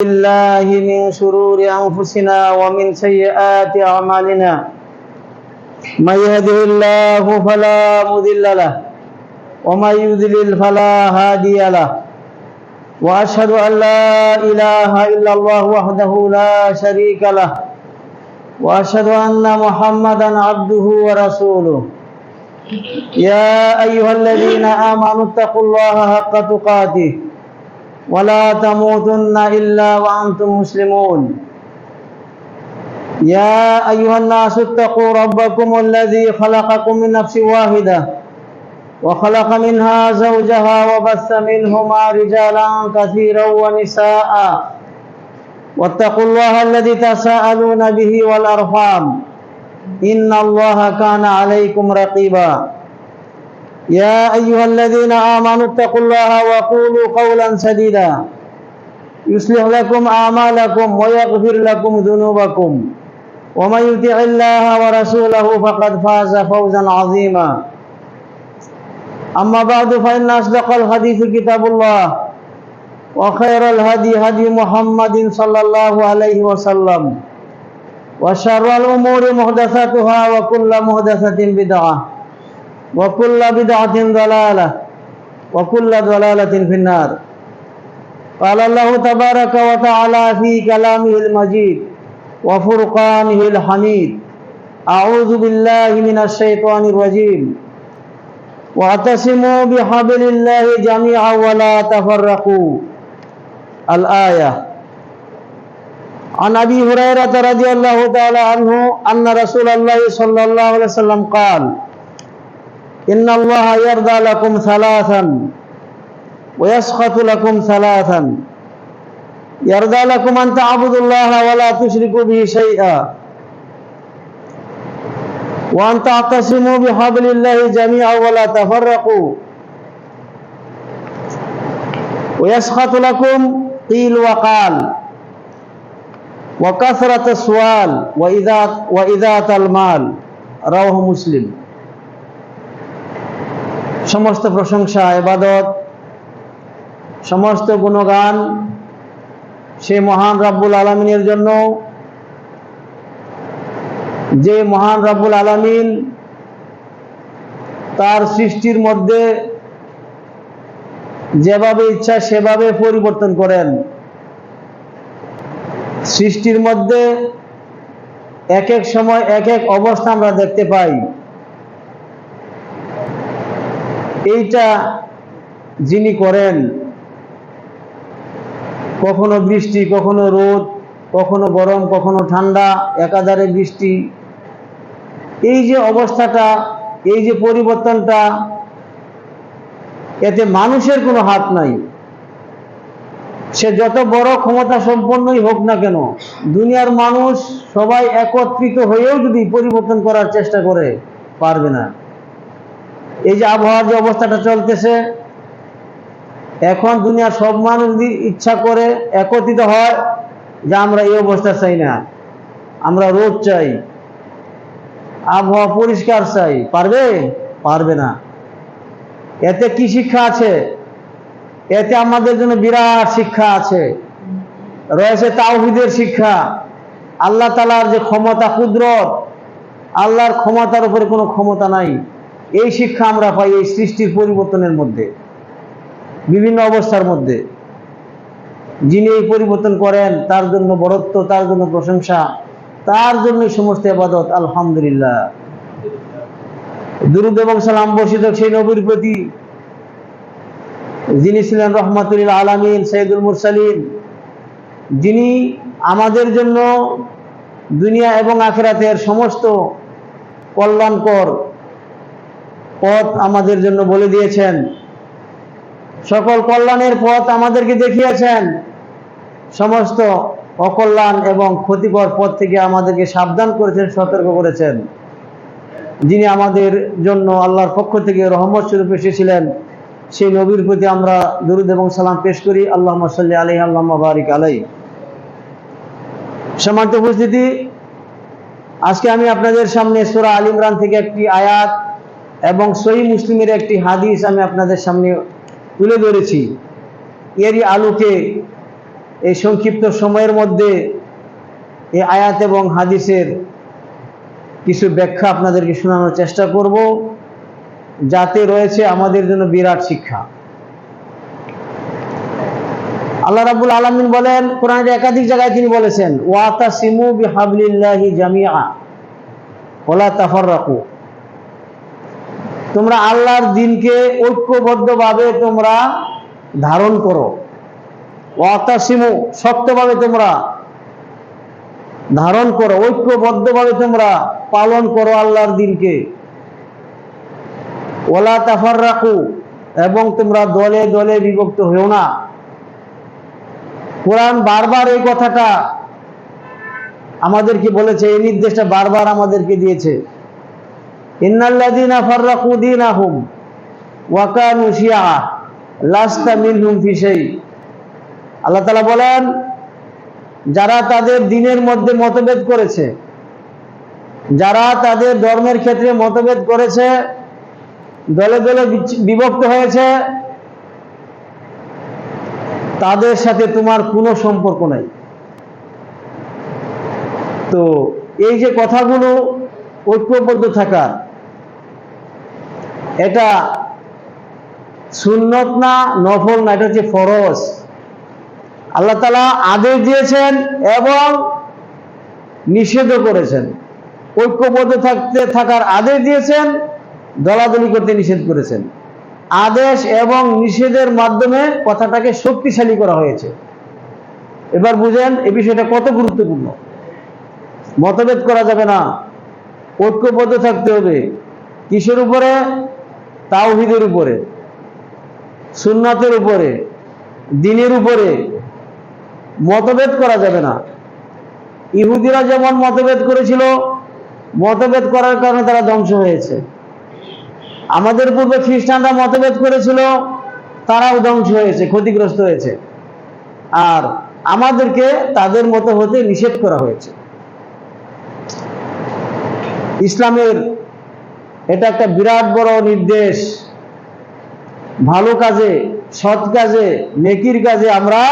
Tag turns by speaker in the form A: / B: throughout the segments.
A: بالله من شرور أنفسنا ومن سيئات أعمالنا من يهده الله فلا مضل له ومن يضلل فلا هادي له وأشهد أن لا إله إلا الله وحده لا شريك له وأشهد أن محمدا عبده ورسوله يا أيها الذين آمنوا اتقوا الله حق تقاته ولا تموتن إلا وأنتم مسلمون يا أيها الناس اتقوا ربكم الذي خلقكم من نفس واحدة وخلق منها زوجها وبث منهما رجالا كثيرا ونساء واتقوا الله الذي تساءلون به والأرحام إن الله كان عليكم رقيبا يا أيها الذين آمنوا اتقوا الله وقولوا قولا سديدا يصلح لكم أعمالكم ويغفر لكم ذنوبكم ومن يطع الله ورسوله فقد فاز فوزا عظيما أما بعد فإن أصدق الحديث كتاب الله وخير الهدي هدي محمد صلى الله عليه وسلم وشر الأمور محدثاتها وكل محدثة بدعة وكل بدعة ضلالة وكل ضلالة في النار. قال الله تبارك وتعالى في كلامه المجيد وفرقانه الحميد أعوذ بالله من الشيطان الرجيم واعتصموا بحبل الله جميعا ولا تفرقوا الآية. عن أبي هريرة رضي الله تعالى عنه أن رسول الله صلى الله عليه وسلم قال إن الله يرضى لكم ثلاثا ويسخط لكم ثلاثا يرضى لكم أن تعبدوا الله ولا تشركوا به شيئا وأن تعتصموا بحبل الله جميعا ولا تفرقوا ويسخط لكم قيل وقال وكثرة السؤال وإذاعة المال رواه مسلم. সমস্ত প্রশংসা ইবাদত সমস্ত গুণগান সে মহান রব্বুল আলামিনের জন্য যে মহান রব্বুল আলামিন তার সৃষ্টির মধ্যে যেভাবে ইচ্ছা সেভাবে পরিবর্তন করেন। সৃষ্টির মধ্যে এক এক সময় এক এক অবস্থা আমরা দেখতে পাই। এইটা যিনি করেন, কখনো বৃষ্টি, কখনো রোদ, কখনো গরম, কখনো ঠান্ডা, একাধারে বৃষ্টি, এই যে অবস্থাটা, এই যে পরিবর্তনটা, এতে মানুষের কোনো হাত নাই। সে যত বড় ক্ষমতা সম্পন্নই হোক না কেন, দুনিয়ার মানুষ সবাই একত্রিত হয়েও যদি পরিবর্তন করার চেষ্টা করে, পারবে না। এই যে আবহাওয়ার যে অবস্থাটা চলতেছে, এখন দুনিয়ার সব মানুষ যদি ইচ্ছা করে একত্রিত হয় যে আমরা এই অবস্থা চাই না, আমরা রোদ চাই, আবহাওয়া পরিষ্কার চাই, পারবে? পারবে না। এতে কি শিক্ষা আছে? এতে আমাদের জন্য বিরাট শিক্ষা আছে, রয়েছে তাওহীদের শিক্ষা। আল্লাহ তাআলার যে ক্ষমতা, কুদরত, আল্লাহর ক্ষমতার উপরে কোনো ক্ষমতা নাই, এই শিক্ষা আমরা পাই এই সৃষ্টির পরিবর্তনের মধ্যে, বিভিন্ন অবস্থার মধ্যে। যিনি এই পরিবর্তন করেন তার জন্য বরত্ব, তার জন্য প্রশংসা, তার জন্য সমস্ত ইবাদত। আলহামদুলিল্লাহ। দুরূদ এবং সালাম বর্ষিত সেই নবীর প্রতি যিনি ছিলেন রহমাতুল লিল আলামিন, সাইয়্যিদুল মুরসালিন, যিনি আমাদের জন্য দুনিয়া এবং আখিরাতের সমস্ত কল্যাণকর পথ আমাদের জন্য বলে দিয়েছেন, সকল কল্যাণের পথ আমাদেরকে দেখিয়েছেন, সমস্ত অকল্যাণ এবং ক্ষতিকর পথ থেকে আমাদেরকে সাবধান করেছেন, সতর্ক করেছেন। যিনি আমাদের জন্য আল্লাহর পক্ষ থেকে রহমত স্বরূপ এসেছিলেন, সেই নবীর প্রতি আমরা দুরূদ এবং সালাম পেশ করি। আল্লাহুম্মা সাল্লি আলাইহি আল্লাহুম্মা বারিক আলাইহি। সম্মানিত উপস্থিতি, আজকে আমি আপনাদের সামনে সূরা আল ইমরান থেকে একটি আয়াত এবং সহিহ মুসলিমের একটি হাদিস আমি আপনাদের সামনে তুলে ধরেছি। এরই আলোকে এই সংক্ষিপ্ত সময়ের মধ্যে এই আয়াত এবং হাদিসের কিছু ব্যাখ্যা আপনাদেরকে শোনানোর চেষ্টা করব, যাতে রয়েছে আমাদের জন্য বিরাট শিক্ষা। আল্লাহ রাব্বুল আলামিন বলেন, কোরআনের একাধিক জায়গায় তিনি বলেছেন, ওয়াতাসিমু বিহাবলিল্লাহি জামিআ ওয়ালা তাফাররাকু, তোমরা আল্লাহর দ্বীনকে ঐক্যবদ্ধভাবে তোমরা ধারণ করো। ওয়াতাসিমু, শক্তভাবে তোমরা ধারণ করো, ঐক্যবদ্ধভাবে তোমরা পালন করো আল্লাহর দ্বীনকে। ওয়ালা তাফাররাকু, এবং তোমরা দলে দলে বিভক্ত হও না। কোরআন বারবার এই কথাটা আমাদেরকে বলেছে, এই নির্দেশটা বারবার আমাদেরকে দিয়েছে। ইন্নাল্লাযীনা ফাররাকু দীনাহুম ওয়া কানু শিয়া লাস্তা মিনহুম ফি শাই। আল্লাহ তাআলা বলেন, যারা তাদের দ্বীনের মধ্যে মতভেদ করেছে, যারা তাদের ধর্মের ক্ষেত্রে মতভেদ করেছে, দলে দলে বিভক্ত হয়েছে, তাদের সাথে তোমার কোনো সম্পর্ক নাই। তো এই যে কথাগুলো ঐক্যবদ্ধ থাকার, এটা সুন্নত না, নফল না, এটা হচ্ছে ফরজ। আল্লাহ তাআলা আদেশ দিয়েছেন এবং নিষেধও করেছেন। ঐক্যবদ্ধ থাকার আদেশ দিয়েছেন, দলাদলি করতে নিষেধ করেছেন। আদেশ এবং নিষেধের মাধ্যমে কথাটাকে শক্তিশালী করা হয়েছে। এবার বুঝেন এই বিষয়টা কত গুরুত্বপূর্ণ। মতভেদ করা যাবে না, ঐক্যবদ্ধ থাকতে হবে। কিসের উপরে? তাওহীদের উপরে, সুন্নাতের উপরে, দ্বীনের উপরে। মতভেদ করা যাবে না। ইহুদিরা যেমন মতভেদ করেছিল, মতভেদ করার কারণে তারা ধ্বংস হয়েছে। আমাদের পূর্বে খ্রিস্টানরা মতভেদ করেছিল, তারাও ধ্বংস হয়েছে, ক্ষতিগ্রস্ত হয়েছে। আর আমাদেরকে তাদের মতো হতে নিষেধ করা হয়েছে। ইসলামের এটা একটা বিরাট বড় নির্দেশ। ভালো কাজে, সৎ কাজে, নেকির কাজে আমরা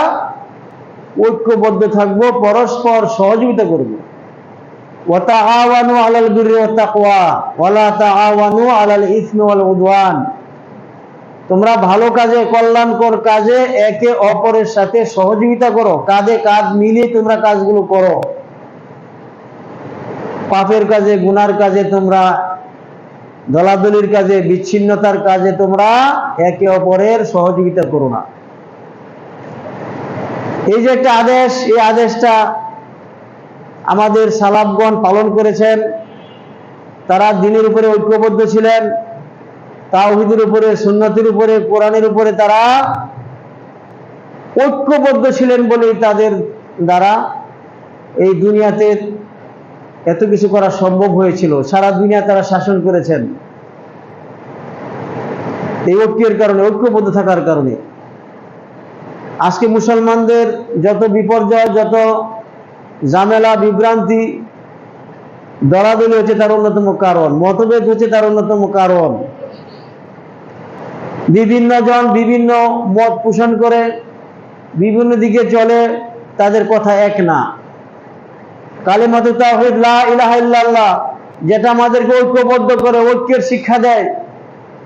A: ঐক্যবদ্ধ থাকব, পরস্পর সহযোগিতা করব। ওয়া তাআওয়ানু আলাল বিররি ওয়াত তাকওয়া ওয়া লা তাআওয়ানু আলাল ইসমি ওয়াল উদওয়ান। তোমরা ভালো কাজে, কল্যাণকর কাজে একে অপরের সাথে সহযোগিতা করো, কাঁধে কাঁধ মিলিয়ে তোমরা কাজগুলো করো। পাপের কাজে, গুনার কাজে তোমরা, দলাদলির কাজে, বিচ্ছিন্নতার কাজে তোমরা একে অপরের সহযোগিতা করো না। এই যে একটা আদেশ, এই আদেশটা আমাদের সালাফগণ পালন করেছেন। তারা দ্বীনের উপরে ঐক্যবদ্ধ ছিলেন, তাওহীদের উপরে, সুন্নতের উপরে, কোরআনের উপরে তারা ঐক্যবদ্ধ ছিলেন বলেই তাদের দ্বারা এই দুনিয়াতে এত কিছু করা সম্ভব হয়েছিল। সারা দুনিয়া তারা শাসন করেছেন এই ঐক্যের কারণে, ঐক্যবদ্ধ থাকার কারণে। আজকে মুসলমানদের যত বিপর্যয়, যত ঝামেলা, বিভ্রান্তি, দলাদলি হচ্ছে তার অন্যতম কারণ, মতভেদ হচ্ছে তার অন্যতম কারণ। বিভিন্ন জন বিভিন্ন মত পোষণ করে, বিভিন্ন দিকে চলে, তাদের কথা এক না। কালিমাতু তাওহীদ লা ইলাহা ইল্লাল্লাহ, যেটা আমাদেরকে ঐক্যবদ্ধ করে, ঐক্যের শিক্ষা দেয়,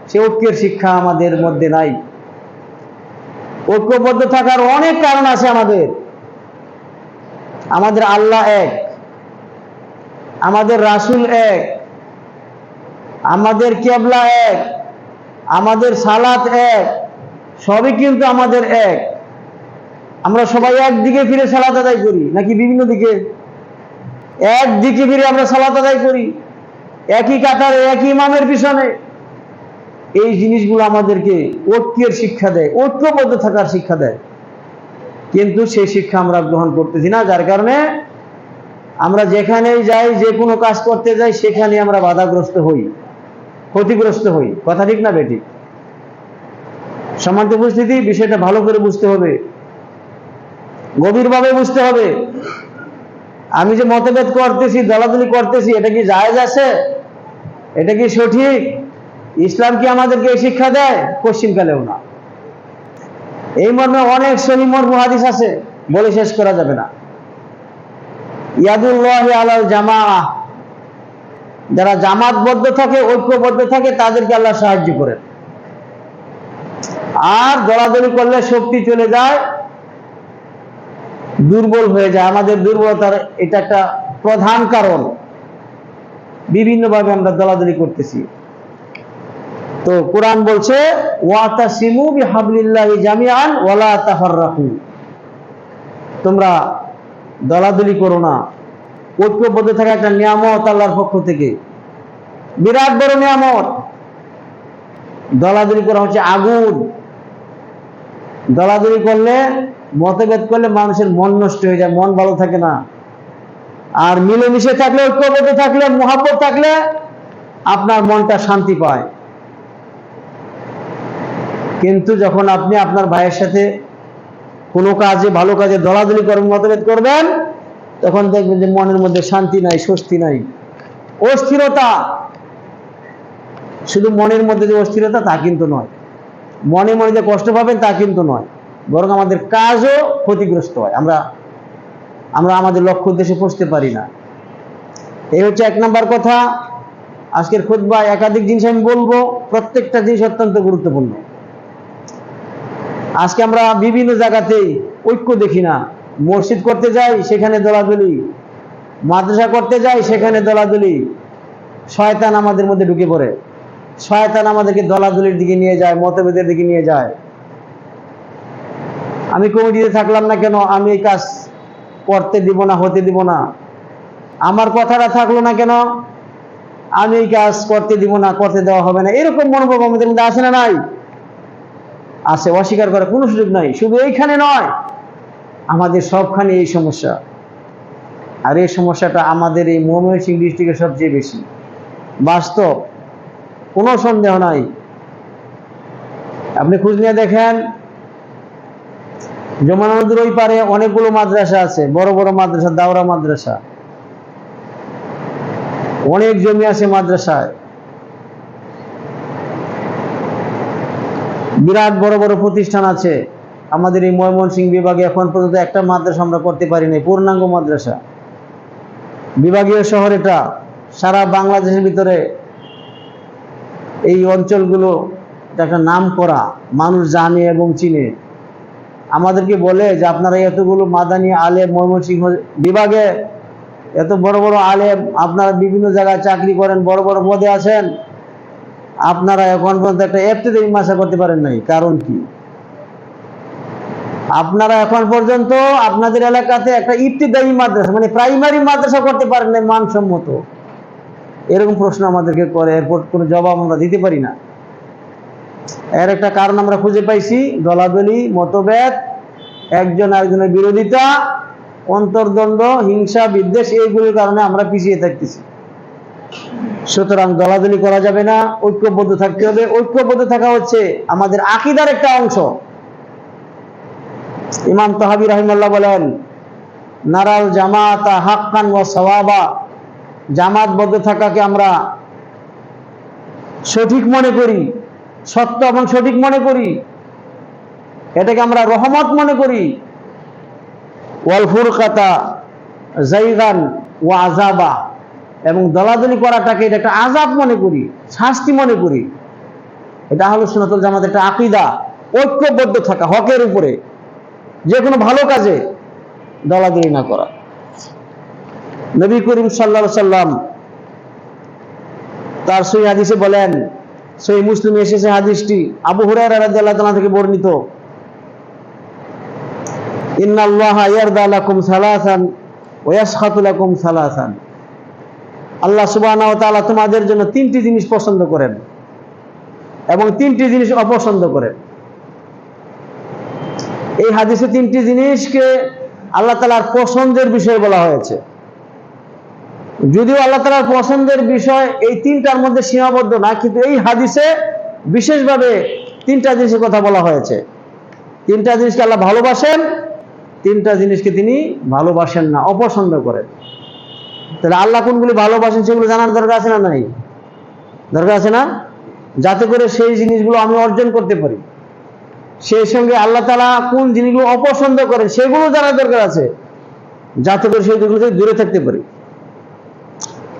A: সে ঐক্যের শিক্ষা আমাদের মধ্যে নাই। ঐক্যবদ্ধ থাকার অনেক কারণ আছে আমাদের। আমাদের আল্লাহ এক, আমাদের রাসূল এক, আমাদের কিবলা এক, আমাদের সালাত এক, সবই কিন্তু আমাদের এক। আমরা সবাই একদিকে ফিরে সালাত আদায় করি নাকি বিভিন্ন দিকে? একদিকে ফিরে আমরা সালাত আদায় করি, একই কাতারে, একই ইমামের পিছনে। এই জিনিসগুলো আমাদেরকে ঐক্যের শিক্ষা দেয়, ঐক্যবদ্ধ থাকার শিক্ষা দেয়। কিন্তু সেই শিক্ষা আমরা গ্রহণ করতেছি না, যার কারণে আমরা যেখানেই যাই, যে কোনো কাজ করতে যাই, সেখানে আমরা বাধাগ্রস্ত হই, ক্ষতিগ্রস্ত হই। কথা ঠিক না বেঠিক? সম্মানিত উপস্থিতি, বিষয়টা ভালো করে বুঝতে হবে, গভীরভাবে বুঝতে হবে। আমি যে মতভেদ করতেছি, দলাদলি করতেছি, এটা কি জায়েজ আছে? এটা কি সঠিক? ইসলাম কি আমাদেরকে এই শিক্ষা দেয়? কোশ্চিনকালেও না। এই মর্মে অনেক সহিহ মরফু হাদিস আছে, বলে শেষ করা যাবে না। ইয়াদুল্লাহি আলাল জামাআহ, যারা জামাতবদ্ধ থাকে, ঐক্যবদ্ধ থাকে, তাদেরকে আল্লাহ সাহায্য করেন। আর দলাদলি করলে শক্তি চলে যায়, দুর্বল হয়ে যায়। আমাদের দুর্বলতার এটা একটা প্রধান কারণ। বিভিন্নভাবে আমরা দলাদলি করতেছি। তো কোরআন বলছে ওয়াতাসিমু বিহাবলিল্লাহি জামিআন ওয়ালা তাফাররাকু, তোমরা দলাদলি করো না। ঐক্যবদ্ধ থাকা একটা নিয়ামত আল্লাহর পক্ষ থেকে, বিরাট বড় নিয়ামত। দলাদলি করা হচ্ছে আগুন। দলাদলি করলে, মতভেদ করলে মানুষের মন নষ্ট হয়ে যায়, মন ভালো থাকে না। আর মিলেমিশে থাকলে, ঐক্যবদ্ধ থাকলে, মুহাব্বত থাকলে আপনার মনটা শান্তি পায়। কিন্তু যখন আপনি আপনার ভাইয়ের সাথে কোনো কাজে, ভালো কাজে দলাদলি করবেন, মতভেদ করবেন, তখন দেখবেন যে মনের মধ্যে শান্তি নাই, স্বস্তি নাই, অস্থিরতা। শুধু মনের মধ্যে যে অস্থিরতা তা কিন্তু নয়, মনে মনে যে কষ্ট পাবেন তা কিন্তু নয়, বরং আমাদের কাজও ক্ষতিগ্রস্ত হয়। আমরা আমাদের লক্ষ্য উদ্দেশ্যে পৌঁছতে পারি না। এই হচ্ছে 1 নম্বর কথা। আজকের খুতবায় একাধিক জিনিস আমি বলবো, প্রত্যেকটা জিনিস অত্যন্ত গুরুত্বপূর্ণ। আজকে আমরা বিভিন্ন জায়গাতেই ঐক্য দেখি না। মসজিদ করতে যাই, সেখানে দলাদলি, মাদ্রাসা করতে যাই, সেখানে দলাদলি। শয়তান আমাদের মধ্যে ঢুকে পড়ে, শয়তান আমাদেরকে দলাদলির দিকে নিয়ে যায়, মতভেদের দিকে নিয়ে যায়। আমি কমিটিতে থাকলাম না কেন, আমি এই কাজ করতে দিব না, হতে দিব না। আমার কথাটা থাকলো না কেন, আমি এই কাজ করতে দিব না, করতে দেওয়া হবে না। এরকম মনোভাব আমাদের মধ্যে আছে না নাই? আছে, অস্বীকার করার কোনো সুযোগ নাই। শুধু এইখানে নয়, আমাদের সবখানে এই সমস্যা। আর এই সমস্যাটা আমাদের এই ময়মনসিংহ ডিস্ট্রিক্টে সবচেয়ে বেশি, বাস্তব, কোনো সন্দেহ নাই। আপনি খোঁজ নিয়ে দেখেন, যমুনা নদীর ওই পারে অনেকগুলো মাদ্রাসা আছে, বড় বড় মাদ্রাসা, দাওরা মাদ্রাসা, অনেক জমি আছে মাদ্রাসায়, বিরাট বড় বড় প্রতিষ্ঠান আছে। আমাদের এই ময়মনসিংহ বিভাগে এখন পর্যন্ত একটা মাদ্রাসা আমরা করতে পারি নাই, পূর্ণাঙ্গ মাদ্রাসা। বিভাগীয় শহর এটা, সারা বাংলাদেশের ভিতরে এই অঞ্চলগুলো একটা নাম করা, মানুষ জানে এবং চিনে। আমাদেরকে বলে যে আপনারা এতগুলো মাদানী আলেম ময়মনসিংহ বিভাগে, এত বড় বড় আলেম, আপনারা বিভিন্ন জায়গায় চাকরি করেন, বড় বড় পদে আছেন, আপনারা এখন পর্যন্ত একটা ইফতেদায়ী মাদ্রাসা করতে পারেন নাই। কারণ কি? আপনারা এখন পর্যন্ত আপনাদের এলাকাতে একটা ইবতিদায়ী মাদ্রাসা, মানে প্রাইমারি মাদ্রাসা করতে পারেন নাই মানসম্মত। এরকম প্রশ্ন আমাদেরকে করে, এরপর কোনো জবাব আমরা দিতে পারি না। এর একটা কারণ আমরা খুঁজে পাইছি, দলাদলি, মতভেদ, একজন আরেকজনের বিরোধিতা, অন্তর্দ্বন্দ্ব, হিংসা, বিদ্বেষ, এইগুলোর কারণে আমরা পিছিয়ে থাকতেছি। সুতরাং দলাদলি করা যাবে না, ঐক্যবদ্ধ থাকতে হবে। ঐক্যবদ্ধ থাকা হচ্ছে আমাদের আকীদার একটা অংশ। ইমাম তাহাবী রাহিমাহুল্লাহ বলেন, নারাল জামাতা হাক্কান ওয়া সাওয়াবা, জামাতবদ্ধ থাকাকে আমরা সঠিক মনে করি, সত্য এবং সঠিক মনে করি, এটাকে আমরা রহমত মনে করি। ওয়াল ফুরকাতা যায়গান ওয়া আযাবা, এবং দলাদলি করাটাকে এটা একটা আযাব মনে করি, শাস্তি মনে করি। এটা আহলুস সুন্নাত ওয়াল জামাতের একটা আকীদা, ঐক্যবদ্ধ থাকা হকের উপরে, যে কোনো ভালো কাজে দলাদলি না করা। নবী করিম সাল্লাল্লাহু আলাইহি সাল্লাম তার সহিহ হাদিসে বলেন, সহিহ মুসলিমে এসেছে হাদিসটি, আবু হুরায়রা রাদিয়াল্লাহু তাআলা থেকে বর্ণিত, ইন্নাল্লাহা ইয়ারদা লাকুম সালাসান ওয়া ইয়াসখাতু লাকুম সালাসান, আল্লাহ সুবহানাহু ওয়া তাআলা তোমাদের জন্য 3টি জিনিস পছন্দ করেন এবং 3টি জিনিস অপছন্দ করেন। এই হাদিসে 3টি জিনিসকে আল্লাহ তাআলার পছন্দের বিষয় বলা হয়েছে। যদিও আল্লাহ তাআলার পছন্দের বিষয় এই 3টার মধ্যে সীমাবদ্ধ না, কিন্তু এই হাদিসে বিশেষভাবে 3টা জিনিসের কথা বলা হয়েছে। 3টা জিনিসকে আল্লাহ ভালোবাসেন, 3টা জিনিসকে তিনি ভালোবাসেন না, অপছন্দ করেন। তাহলে আল্লাহ কোনগুলি ভালোবাসেন সেগুলো জানার দরকার আছে না নাই? দরকার আছে না? যাতে করে সেই জিনিসগুলো আমি অর্জন করতে পারি। সেই সঙ্গে আল্লাহ তাআলা কোন জিনিসগুলো অপছন্দ করেন সেগুলো জানার দরকার আছে, যাতে করে সেইগুলো থেকে দূরে থাকতে পারি।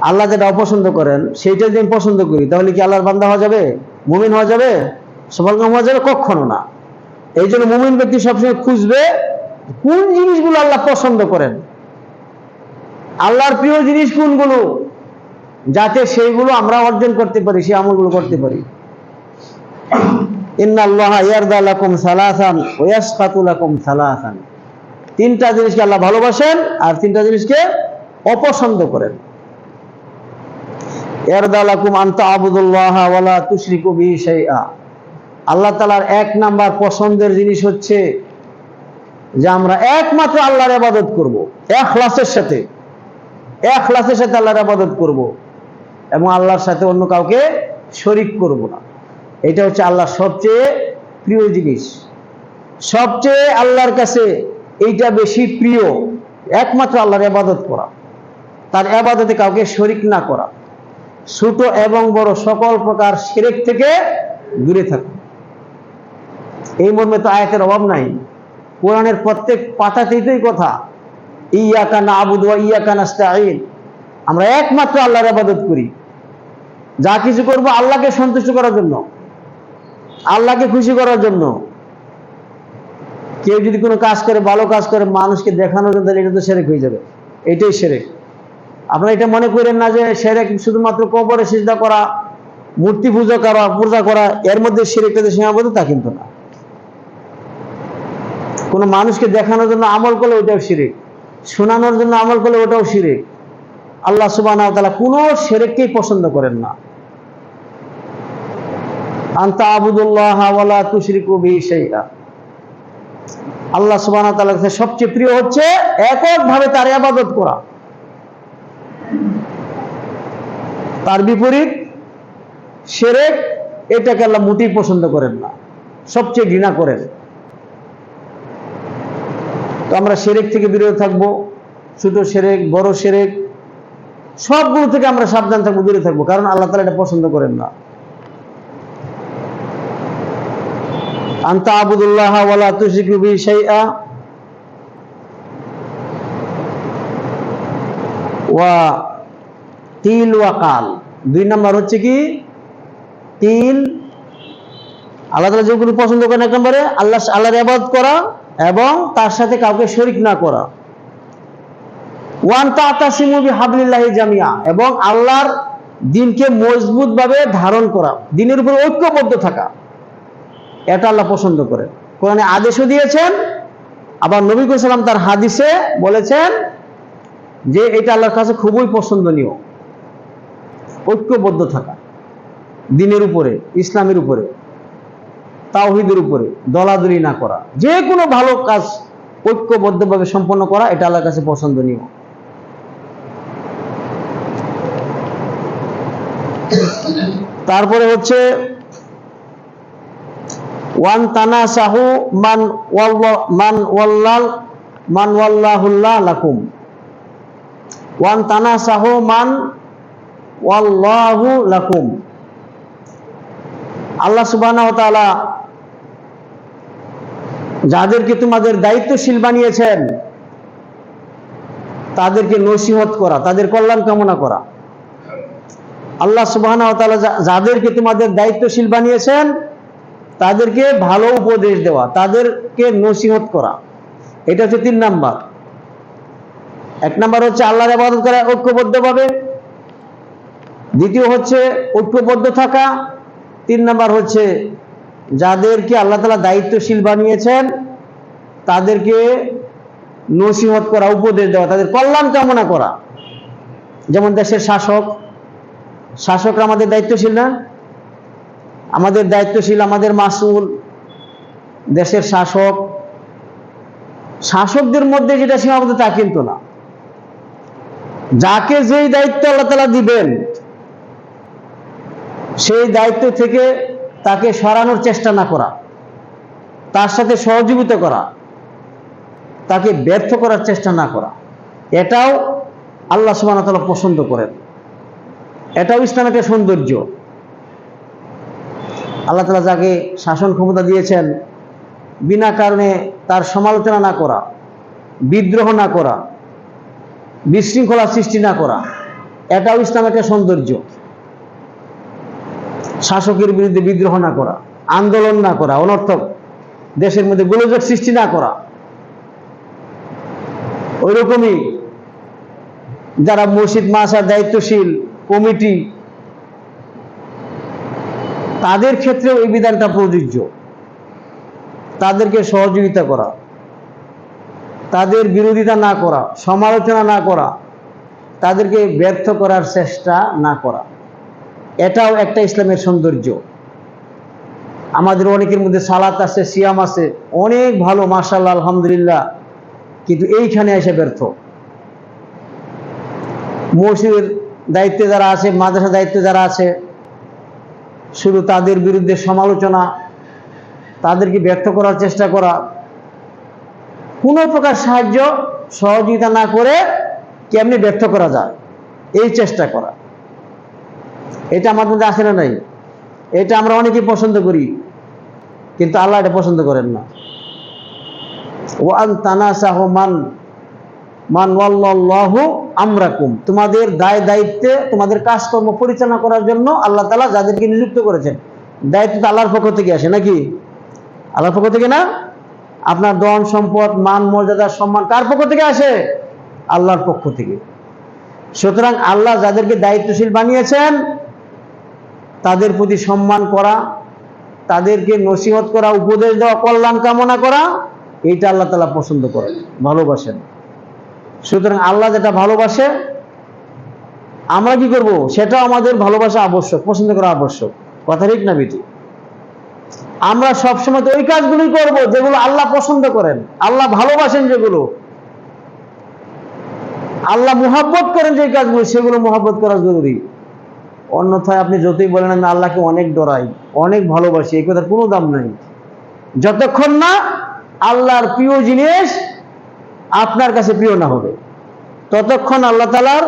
A: আল্লাহ যেটা অপছন্দ করেন সেইটা যদি আমি পছন্দ করি, তাহলে কি আল্লাহর বান্দা হওয়া যাবে? মুমিন হওয়া যাবে? সফলকাম হওয়া যাবে? কখনো না। এই জন্য মুমিন ব্যক্তি সবসময় খুঁজবে কোন জিনিসগুলো আল্লাহ পছন্দ করেন, আল্লাহর প্রিয় জিনিস কোনগুলো, যাতে সেইগুলো আমরা অর্জন করতে পারি, সেই আমলগুলো করতে পারি। ইন্নাল্লাহা ইয়ারদা লাকুম সালাসান ওয়া ইয়াসখাতু লাকুম সালাসান। তিনটা জিনিসকে আল্লাহ ভালোবাসেন আর তিনটা জিনিসকে অপছন্দ করেন। ইয়ারদা লাকুম আন তা'বুদুল্লাহা ওয়া লা তুশরিকু বিহি শাইআ। আল্লাহ তাআলার এক নাম্বার পছন্দের জিনিস হচ্ছে যে আমরা একমাত্র আল্লাহর ইবাদত করব, ইখলাসের সাথে আল্লাহর ইবাদত করব এবং আল্লাহর সাথে অন্য কাউকে শরীক করব না। এটা হচ্ছে আল্লাহর সবচেয়ে প্রিয় জিনিস, সবচেয়ে আল্লাহর কাছে এইটা বেশি প্রিয়, একমাত্র আল্লাহর ইবাদত করা, তার ইবাদতে কাউকে শরীক না করা, ছোট এবং বড় সকল প্রকার শিরক থেকে দূরে থাকা। এই মর্মে তো আয়াতের অভাব নাই, কোরআনের প্রত্যেক পাতাতেই তো এই কথা, ইয়াকা না'বুদু ওয়া ইয়াকা নাস্তাঈন। আমরা একমাত্র আল্লাহর ইবাদত করি, যা কিছু করব আল্লাহকে সন্তুষ্ট করার জন্য, আল্লাহকে খুশি করার জন্য। কেউ যদি কোনো কাজ করে, ভালো কাজ করে মানুষকে দেখানোর জন্য, এটা তো শিরক হয়ে যাবে, এটাই শিরক। আপনারা এটা মনে করেন না যে শিরক শুধুমাত্র কবরে সিজদা করা, মূর্তি পূজা করা এর মধ্যে শিরকটাতে সীমাবদ্ধ, তা কিন্তু না। কোনো মানুষকে দেখানোর জন্য আমল করলে ওটাও শিরক, শোনানোর জন্য আমল করলে ওটাও শিরক। আল্লাহ সুবহানাহু ওয়া তাআলা কোনো শিরককেই পছন্দ করেন না। আন তা'বুদুল্লাহা ওয়া লা তুশরিকু বিহি শাইআ। আল্লাহ সুবহানাহু ওয়া তাআলার কাছে সবচেয়ে প্রিয় হচ্ছে এককভাবে তার ইবাদত করা। তার বিপরীত শিরক, এটাকে আল্লাহ মোটেই পছন্দ করেন না, সবচেয়ে ঘৃণা করেন। তো আমরা শিরক থেকে বিরত থাকবো, ছোট শিরক, বড় শিরক, সবগুলো থেকে আমরা সাবধান থাকবো, দূরে থাকবো, কারণ আল্লাহ তাআলা এটা পছন্দ করেন না। আন তা'বুদুল্লাহা ওয়া লা তুশরিকু বিহি শাইআ ওয়া তিল ওয়া কাল। দুই নাম্বার হচ্ছে কি তিল, আল্লাহ তাআলা যেগুলো পছন্দ করেন, এক নম্বরে আল্লাহর ইবাদত করা এবং তার সাথে কাউকে শরীক না করা। ওয়ান তা'তাসিমু বিহাবলিল্লাহি জামিআ, এবং আল্লাহর দ্বীনকে মজবুত ভাবে ধারণ করা, দ্বীনের উপর ঐক্যবদ্ধ থাকা, এটা আল্লাহ পছন্দ করেন। কোরআনে আদেশও দিয়েছেন, আবার নবী সাল্লাল্লাহু আলাইহি ওয়াসাল্লাম তার হাদিসে বলেছেন যে এটা আল্লাহর কাছে খুবই পছন্দনীয়, ঐক্যবদ্ধ থাকা দ্বীনের উপরে, ইসলামের উপরে, তাওহীদের উপরে, দলাদলি না করা, যে কোনো ভালো কাজ ঐক্যবদ্ধভাবে সম্পন্ন করা, এটা আল্লাহর কাছে পছন্দনীয়। তারপরে হচ্ছে ওয়ান তানাসাহু মান ওয়াল্লাহুল্লাহ লাকুম। ওয়ান তানাসাহু মান ওয়াল্লাহু লাকুম। আল্লাহ সুবহানাহু ওয়া তাআলা যাদেরকে তোমাদের দায়িত্বশীল বানিয়েছেন তাদেরকে নসিহত করা, তাদের কল্যাণ কামনা করা। আল্লাহ সুবহানাহু ওয়া তাআলা যাদেরকে তোমাদের দায়িত্বশীল বানিয়েছেন তাদেরকে ভালো উপদেশ দেওয়া, তাদেরকে নসিহত করা, এটা হচ্ছে 3 নাম্বার। 1 নাম্বার হচ্ছে আল্লাহর ইবাদত করা ঐক্যবদ্ধভাবে, দ্বিতীয় হচ্ছে ঐক্যবদ্ধ থাকা, 3 নাম্বার হচ্ছে যাদেরকে আল্লাহ তাআলা দায়িত্বশীল বানিয়েছেন তাদেরকে নসিহত করা, উপদেশ দেওয়া, তাদের কল্যাণ কামনা করা। যেমন দেশের শাসকরা আমাদের দায়িত্বশীল না? আমাদের দায়িত্বশীল, আমাদের মাসউল, দেশের শাসকদের মধ্যে যেটা সীমাবদ্ধ তা কিন্তু না। যাকে যেই দায়িত্ব আল্লাহ তাআলা দিবেন সেই দায়িত্ব থেকে তাকে সরানোর চেষ্টা না করা, তার সাথে সহযোগিতা করা, তাকে ব্যর্থ করার চেষ্টা না করা, এটাও আল্লাহ সুবহানাহু ওয়া তাআলা পছন্দ করেন। এটাও ইসলামের একটা সৌন্দর্য। আল্লাহ তাআলা যাকে শাসন ক্ষমতা দিয়েছেন বিনা কারণে তার সমালোচনা না করা, বিদ্রোহ না করা, বিশৃঙ্খলা সৃষ্টি না করা, এটাও ইসলাম একটা সৌন্দর্য। শাসকের বিরুদ্ধে বিদ্রোহ না করা, আন্দোলন না করা, অনর্থক দেশের মধ্যে গোলযোগ সৃষ্টি না করা। ওই রকমই যারা মসজিদ মাসার দায়িত্বশীল কমিটি, তাদের ক্ষেত্রেও এই বিধানটা প্রযোজ্য। তাদেরকে সহযোগিতা করা, তাদের বিরোধিতা না করা, সমালোচনা না করা, তাদেরকে ব্যর্থ করার চেষ্টা না করা, এটাও একটা ইসলামের সৌন্দর্য। আমাদের অনেকের মধ্যে সালাত আছে, সিয়াম আছে, অনেক ভালো, মাশাআল্লাহ, আলহামদুলিল্লাহ, কিন্তু এইখানে এসে ব্যর্থ। মসজিদের দায়িত্বে যারা আছে, মাদ্রাসা দায়িত্বে যারা আছে, শুধু তাদের বিরুদ্ধে সমালোচনা, তাদেরকে ব্যর্থ করার চেষ্টা করা, কোনো প্রকার সাহায্য সহযোগিতা না করে কেমনি ব্যর্থ করা যায় এই চেষ্টা করা, এটা আমার মধ্যে আসে না নাই? এটা আমরা অনেকেই পছন্দ করি, কিন্তু আল্লাহ এটা পছন্দ করেন না। ওয়ান তানাসাহু মান ওয়াল্লাহু আমরাকুম, তোমাদের দায় দায়িত্বে, তোমাদের কাজকর্ম পরিচালনা করার জন্য আল্লাহ তাআলা যাদেরকে নিযুক্ত করেছেন, দায়িত্ব তো আল্লাহর পক্ষ থেকে আসে নাকি? আল্লাহর পক্ষ থেকে না? আপনার ধন সম্পদ, মান মর্যাদা, সম্মান কার পক্ষ থেকে আসে? আল্লাহর পক্ষ থেকে। সুতরাং আল্লাহ যাদেরকে দায়িত্বশীল বানিয়েছেন তাদের প্রতি সম্মান করা, তাদেরকে নসিহত করা, উপদেশ দেওয়া, কল্যাণ কামনা করা, এইটা আল্লাহ তাআলা পছন্দ করেন, ভালোবাসেন। সুতরাং আল্লাহ যেটা ভালোবাসে আমরা কি করব? সেটাও আমাদের ভালোবাসা আবশ্যক, পছন্দ করা আবশ্যক। কথা ঠিক না বেটি? আমরা সবসময় তো ওই কাজগুলোই করব যেগুলো আল্লাহ পছন্দ করেন, আল্লাহ ভালোবাসেন, যেগুলো আল্লাহ মুহাব্বত করেন, যে কাজগুলো, সেগুলো মুহাব্বত করা জরুরি। অন্যথায় আপনি যতই বলেন আমি আল্লাহকে অনেক ডরাই, অনেক ভালোবাসি, এই কথার কোনো দাম নাই। যতক্ষণ না আল্লাহর প্রিয় জিনিস আপনার কাছে প্রিয় না হবে, ততক্ষণ আল্লাহ তাআলার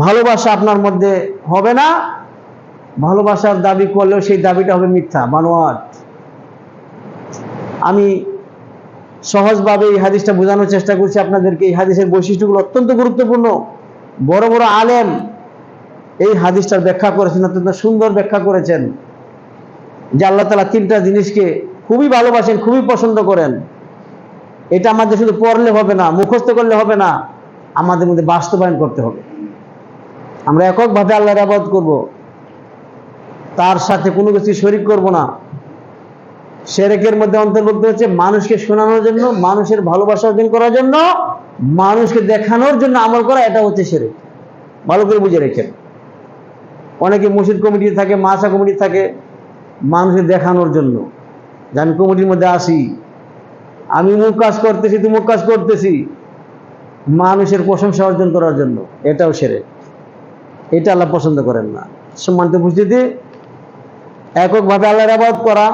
A: ভালোবাসা আপনার মধ্যে হবে না। ভালোবাসার দাবি করলেও সেই দাবিটা হবে মিথ্যা, বানোয়াট। আমি সহজভাবে এই হাদিসটা বোঝানোর চেষ্টা করছি আপনাদেরকে। এই হাদিসের বৈশিষ্ট্যগুলো অত্যন্ত গুরুত্বপূর্ণ। বড় বড় আলেম এই হাদিসটার ব্যাখ্যা করেছেন, অত্যন্ত সুন্দর ব্যাখ্যা করেছেন, যে আল্লাহ তাআলা তিনটা জিনিসকে খুবই ভালোবাসেন, খুবই পছন্দ করেন। এটা আমাদের শুধু পড়লে হবে না, মুখস্থ করলে হবে না, আমাদের মধ্যে বাস্তবায়ন করতে হবে। আমরা এককভাবে আল্লাহর ইবাদত করব, তার সাথে কোনো কিছু শরীক করব না। শিরকের মধ্যে অন্তর্ভুক্ত হচ্ছে মানুষকে শোনানোর জন্য, মানুষের ভালোবাসা অর্জন করার জন্য, মানুষকে দেখানোর জন্য আমল করা, এটা হচ্ছে শিরক। ভালো করে বুঝে রেখেন। অনেকে মসজিদ কমিটি থাকে, মাদ্রাসা কমিটি থাকে, মানুষকে দেখানোর জন্য যে আমি কমিটির মধ্যে আসি, আমি মুখ কাজ করতেছি, তুমুক কাজ করতেছি, মানুষের প্রশংসা অর্জন করার জন্য, এটাও শিরক। এটা আল্লাহ পছন্দ করেন না। সম্মানিত উপস্থিতি, এককভাবে আল্লাহর ইবাদত করা,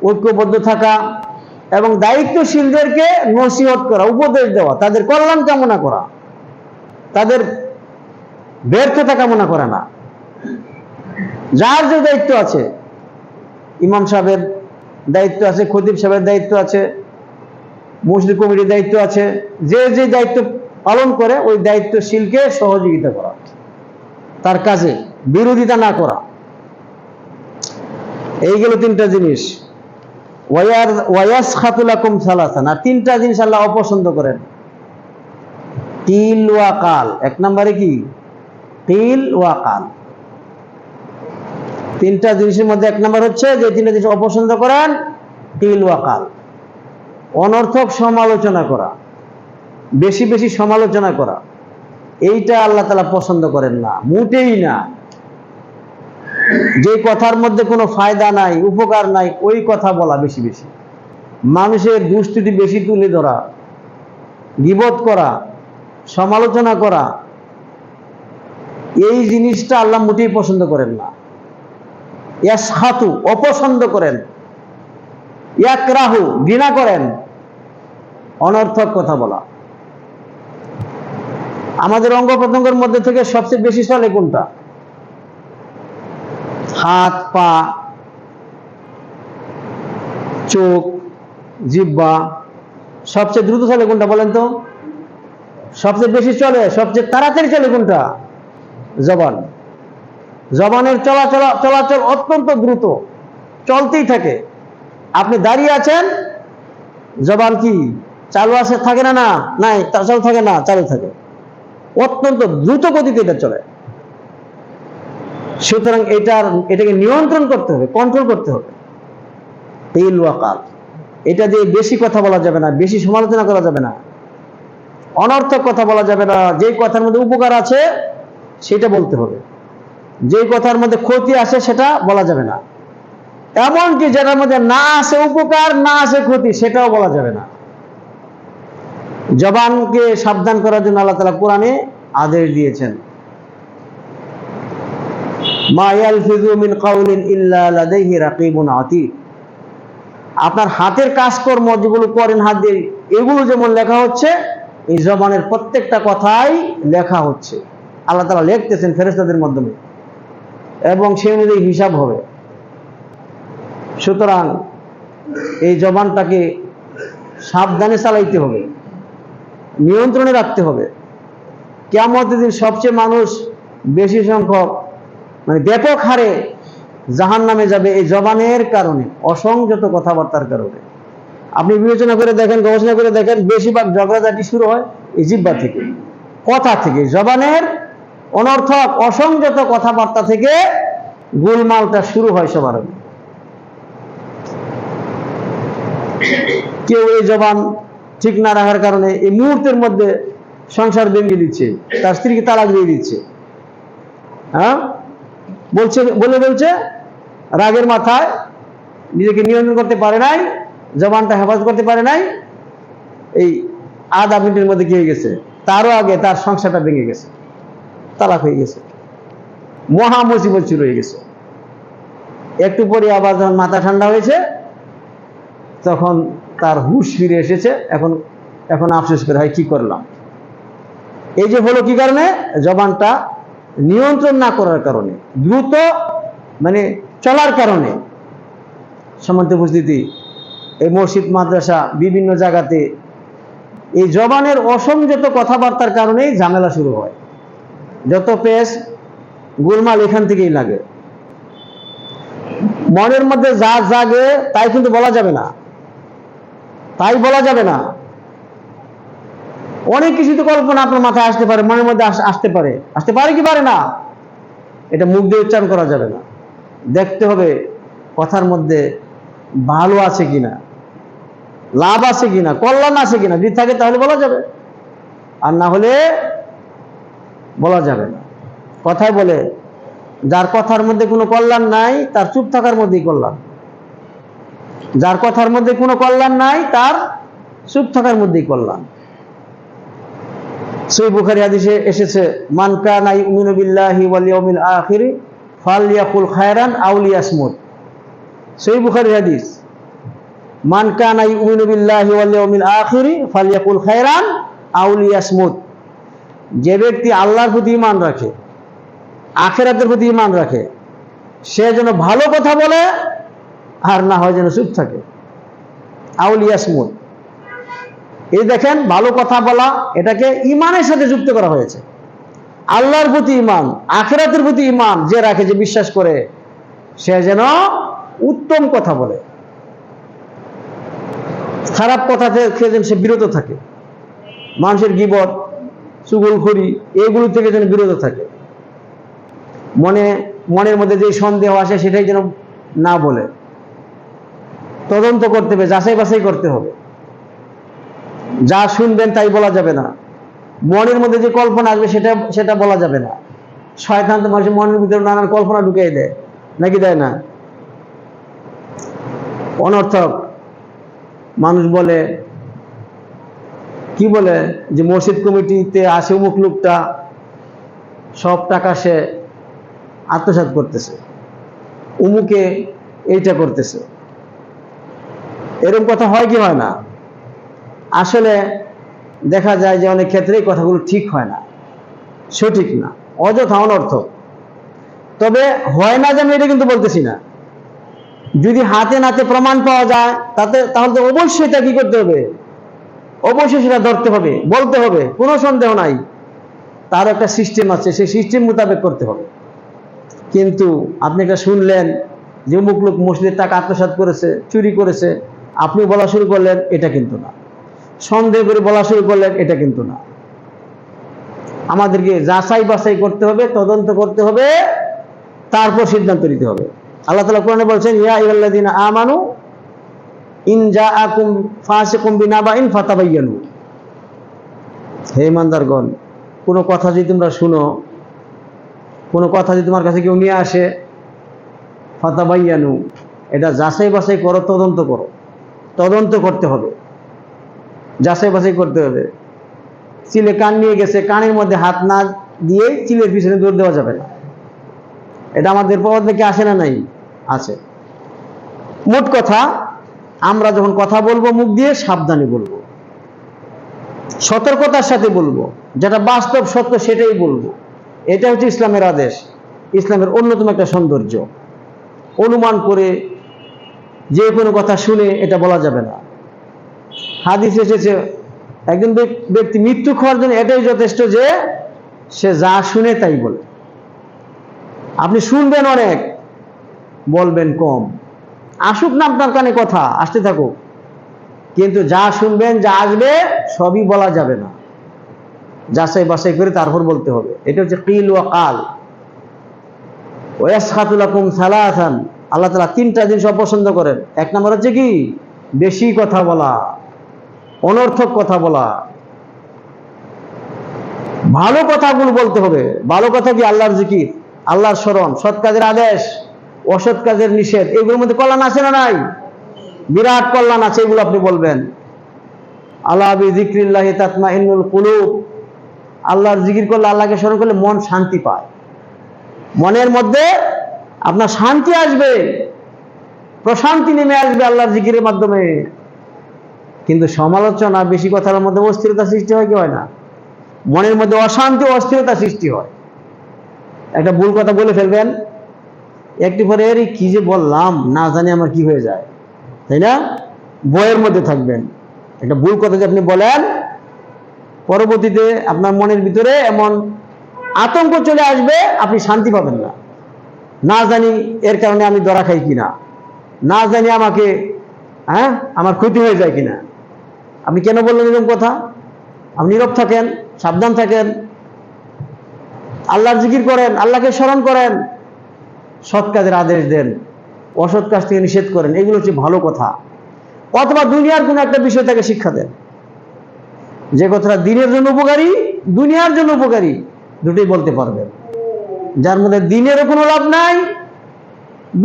A: ঐক্যবদ্ধ থাকা এবং দায়িত্বশীলদেরকে নসিহত করা, উপদেশ দেওয়া, তাদের কল্যাণ কামনা করা, তাদের ব্যর্থতা কামনা করা না। যার যে দায়িত্ব আছে, ইমাম সাহেবের দায়িত্ব আছে, খতিব সাহেবের দায়িত্ব আছে, মসজিদ কমিটির দায়িত্ব আছে, যে যে দায়িত্ব পালন করে ওই দায়িত্বশীলকে সহযোগিতা করা, তার কাজে বিরোধিতা না করা। এইগুলো তিনটা জিনিস। ওয়ায়াসখাতু লাকুম সালাসান, আর তিনটা জিনিস আল্লাহ অপছন্দ করেন। কিল ওয়া কাল, এক নম্বরে কি? কিল ওয়া কাল। তিনটা জিনিসের মধ্যে এক নম্বর হচ্ছে যে তিনটা জিনিস অপছন্দ করেন, কিল ওয়া কাল, অনর্থক সমালোচনা করা, বেশি বেশি সমালোচনা করা, এইটা আল্লাহ তাআলা পছন্দ করেন না, মোটেই না। যে কথার মধ্যে কোনো ফায়দা নাই, উপকার নাই, ওই কথা বলা বেশি বেশি, মানুষের দুষ্কৃতি বেশি তুলে ধরা, গীবত করা, সমালোচনা করা, এই জিনিসটা আল্লাহ মোটেই পছন্দ করেন না। ইয়াসখাতু, অপছন্দ করেন। ইয়াকরাহু, ঘৃণা করেন অনর্থক কথা বলা। আমাদের অঙ্গ প্রত্যঙ্গের মধ্যে থেকে সবচেয়ে বেশি চলে কোনটা? হাত, পা, চোখ, জিহ্বা। সবচেয়ে দ্রুত চলে কোনটা বলেন তো? সবচেয়ে বেশি চলে, সবচেয়ে তাড়াতাড়ি চলে কোনটা? জবান। জবানের চলাচল অত্যন্ত দ্রুত, চলতেই থাকে। আপনি দাঁড়িয়ে আছেন, জবান কি চালু আছে? থাকে না? না নাই, চালু থাকে না? চালু থাকে। অত্যন্ত দ্রুত গতিতে এটা চলে। সুতরাং এটাকে নিয়ন্ত্রণ করতে হবে, কন্ট্রোল করতে হবে। তিল ওয়াকাল, এটা দিয়ে বেশি কথা বলা যাবে না, বেশি সমালোচনা করা যাবে না, অনর্থক কথা বলা যাবে না। যেই কথার মধ্যে উপকার আছে সেটা বলতে হবে, যেই কথার মধ্যে ক্ষতি আছে সেটা বলা যাবে না। এমনকি যেটার মধ্যে না আছে উপকার, না আছে ক্ষতি, সেটাও বলা যাবে না। জবানকে সাবধান করার জন্য আল্লাহ তাআলা কোরআনে আদেশ দিয়েছেন, মা ইয়ালফিযু মিন কাউলিন ইল্লা লাদাইহি রাকিবুন আতীদ। আপনার হাতের কাজকর্ম যেগুলো করেন হাত দিয়ে, এগুলো যেমন লেখা হচ্ছে, এই জবানের প্রত্যেকটা কথাই লেখা হচ্ছে। আল্লাহ তাআলা লিখতেছেন ফেরেশতাদের মাধ্যমে, এবং সে অনুযায়ী হিসাব হবে। সুতরাং এই জবানটাকে সাবধানে চালাইতে হবে, নিয়ন্ত্রণে রাখতে হবে। কিয়ামতের দিন সবচেয়ে মানুষ বেশি সংখ্যক, মানে ব্যাপক হারে জাহান্নামে যাবে এই জবানের কারণে, অসংযত কথাবার্তার কারণে। আপনি বিবেচনা করে দেখেন, গবেষণা করে দেখেন, বেশিরভাগ ঝগড়াঝাটি শুরু হয় এই জিহ্বা থেকে, কথা থেকে। জবানের অনর্থক অসংযত কথাবার্তা থেকে গোলমালটা শুরু হয় সবার আগে। কেউ এই জবান ঠিক না রাখার কারণে এই মুহূর্তের মধ্যে সংসার ভেঙে দিচ্ছে, তার স্ত্রীকে তালাক দিয়ে দিচ্ছে। হ্যাঁ, বলছে রাগের মাথায় নিজেকে নিয়ন্ত্রণ করতে পারে নাই, জবানটা হেফাজত করতে পারে নাই, এই আধা মিনিটের মধ্যে কি হয়ে গেছে, তারও আগে তার সংসারটা ভেঙে গেছে, তালাক হয়ে গেছে, মহা মুসিবত শুরু হয়ে গেছে। একটু পরে আবার যখন মাথা ঠান্ডা হয়েছে, তখন তার হুঁশ ফিরে এসেছে। এখন আফসোস করে, হয় কি করলাম। এই যে হলো কি কারণে? জবানটা নিয়ন্ত্রণ না করার কারণে, দ্রুত মানে চলার কারণে। সম্মানিত উপস্থিতি, এই মসজিদ মাদ্রাসা বিভিন্ন জায়গাতে এই জবানের অসংযত কথাবার্তার কারণেই ঝামেলা শুরু হয়। যত পেশ গোলমাল এখান থেকেই লাগে। মনের মধ্যে যা জাগে তাই কিন্তু বলা যাবে না, তাই বলা যাবে না। অনেক কিছু তো কল্পনা আপনার মাথায় আসতে পারে, মনের মধ্যে আসতে পারে কি পারে না, এটা মুখ দিয়ে উচ্চারণ করা যাবে না। দেখতে হবে কথার মধ্যে ভালো আছে কিনা, লাভ আছে কিনা, কল্যাণ আছে কিনা। যদি থাকে তাহলে বলা যাবে, আর না হলে বলা যাবে না। কথায় বলে, যার কথার মধ্যে কোনো কল্যাণ নাই তার চুপ থাকার মধ্যেই কল্যাণ, যার কথার মধ্যে কোনো কল্যাণ নাই তার চুপ থাকার মধ্যেই কল্যাণ। সহিহ বুখারী হাদিসে এসেছে, মান কানা ইউমিনু বিল্লাহি ওয়াল ইয়াউমিল আখির ফালইয়াকুল খায়রান আও লিয়াসমুত। সহিহ বুখারী হাদিস, মান কানা ইউমিনু বিল্লাহি ওয়াল ইয়াউমিল আখির ফালইয়াকুল খায়রান আও লিয়াসমুত। যে ব্যক্তি আল্লাহর প্রতি ঈমান রাখে, আখিরাতের প্রতি ঈমান রাখে, সে যেন ভালো কথা বলে, আর না হয় যেন চুপ থাকে। আও লিয়াসমুত, এই দেখেন, ভালো কথা বলা এটাকে ঈমানের সাথে যুক্ত করা হয়েছে। আল্লাহর প্রতি ঈমান, আখিরাতের প্রতি ঈমান যে রাখে, যে বিশ্বাস করে, সে যেন উত্তম কথা বলে, খারাপ কথা থেকে যেন সে বিরত থাকে, মানুষের গীবত, চুগলখড়ি এগুলো থেকে যেন বিরত থাকে। মনের মধ্যে যে সন্দেহ আসে সেটাই যেন না বলে, তদন্ত করতে হবে, যাচাই বাছাই করতে হবে। যা শুনবেন তাই বলা যাবে না, মনের মধ্যে যে কল্পনা আসবে সেটা বলা যাবে না। শয়তান তো মানুষের মনের ভিতরে নানান কল্পনা ঢুকিয়ে দেয়, নাকি দেয় না? অনর্থক মানুষ বলে, কি বলে, যে মসজিদ কমিটিতে আসে অমুক লোকটা, সব টাকা সে আত্মসাৎ করতেছে, অমুকে এইটা করতেছে। এরকম কথা হয় কি হয় না? আসলে দেখা যায় যে অনেক ক্ষেত্রে এই কথাগুলো ঠিক হয় না, সঠিক না, অযথা অনর্থক। তবে হয় না যে আমি এটা কিন্তু বলতেছি না, যদি হাতে নাতে প্রমাণ পাওয়া যায় তাহলে তো অবশ্যই তা কি করতে হবে, অবশ্যই সেটা ধরতে হবে, বলতে হবে, কোনো সন্দেহ নাই। তার একটা সিস্টেম আছে, সেই সিস্টেম মোতাবেক করতে হবে। কিন্তু আপনি একটা শুনলেন যে অমুক লোক মসজিদের টাকা আত্মসাৎ করেছে, চুরি করেছে, আপনি বলা শুরু করলেন, এটা কিন্তু না। সন্দেহ করে বলা শুরু করলেন, এটা কিন্তু না। আমাদেরকে যাচাই বাছাই করতে হবে, তদন্ত করতে হবে, তারপর সিদ্ধান্ত নিতে হবে। আল্লাহ তাআলা কোরআনে বলছেন, ইয়া আইয়ুহাল্লাযীনা আমানু ইন জাআকুম ফাসিকুম বিনাবাইন ফাতাবায়ানু। হে ইমানদারগণ, কোনো কথা যদি তোমরা শুনো, কোনো কথা যদি তোমার কাছে কেউ নিয়ে আসে, ফাতাবায়ানু, এটা যাচাই বাছাই করো, তদন্ত করো। তদন্ত করতে হবে, যাচাই বাছাই করতে হবে। চিলে কান নিয়ে গেছে, কানের মধ্যে হাত না দিয়ে চিলের পিছনে দৌড় দেওয়া যাবে না। এটা আমাদের পথ থেকে আসে না? নাই, আছে। মোট কথা, আমরা যখন কথা বলবো মুখ দিয়ে সাবধানে বলবো, সতর্কতার সাথে বলবো, যেটা বাস্তব সত্য সেটাই বলবো। এটা হচ্ছে ইসলামের আদেশ, ইসলামের অন্যতম একটা সৌন্দর্য। অনুমান করে যে কোনো কথা শুনে এটা বলা যাবে না। হাদিস এসেছে, একজন ব্যক্তি মৃত্যু খাওয়ার জন্য এটাই যথেষ্ট যে সে যা শুনে তাই বলে। আপনি শুনবেন অনেক, বলবেন কম। আসুক না আপনার কানে কথা, আসতে থাকুক, কিন্তু যা শুনবেন, যা আসবে, সবই বলা যাবে না। যাচাই বাছাই করে তারপর বলতে হবে। এটা হচ্ছে কিল ওয়া কাল। ওয়াসখাতু লাকুম সালাসান, আল্লাহ তাআলা তিনটা জিনিস অপছন্দ করেন। এক নম্বর হচ্ছে কি, বেশি কথা বলা, অনর্থক কথা বলা। ভালো কথাগুলো বলতে হবে। ভালো কথা কি? আল্লাহর জিকির, আল্লাহর স্মরণ, সৎ কাজের আদেশ, অসৎ কাজের নিষেধ। এগুলোর মধ্যে কল্যাণ আছে না নাই? বিরাট কল্যাণ আছে, এগুলো আপনি বলবেন। আলা বিযিকরিল্লাহি তাতমাইন্নুল কুলুব, আল্লাহর জিকির করলে, আল্লাহকে স্মরণ করলে মন শান্তি পায়। মনের মধ্যে আপনার শান্তি আসবে, প্রশান্তি নেমে আসবে আল্লাহর জিকিরের মাধ্যমে। কিন্তু সমালোচনা, বেশি কথার মধ্যে অস্থিরতা সৃষ্টি হয় কি হয় না? মনের মধ্যে অশান্তি, অস্থিরতা সৃষ্টি হয়। একটা ভুল কথা বলে ফেলবেন, একটু পরে এর কি যে বললাম, না জানি আমার কি হয়ে যায়, তাই না? বইয়ের মধ্যে থাকবেন। একটা ভুল কথা যে আপনি বলেন, পরবর্তীতে আপনার মনের ভিতরে এমন আতঙ্ক চলে আসবে, আপনি শান্তি পাবেন না। না জানি এর কারণে আমি ধরা খাই কিনা, না জানি আমাকে আমার ক্ষতি হয়ে যায় কিনা। আপনি কেন বললেন এরকম কথা? আপনি নীরব থাকেন, সাবধান থাকেন, আল্লাহর জিকির করেন, আল্লাহকে স্মরণ করেন, সৎ কাজের আদেশ দেন, অসৎ কাজ থেকে নিষেধ করেন। এগুলো হচ্ছে ভালো কথা। অথবা দুনিয়ার কোনো একটা বিষয় তাকে শিক্ষা দেন, যে কথাটা দিনের জন্য উপকারী, দুনিয়ার জন্য উপকারী, দুটোই বলতে পারবেন। যার মধ্যে দিনেরও কোনো লাভ নাই,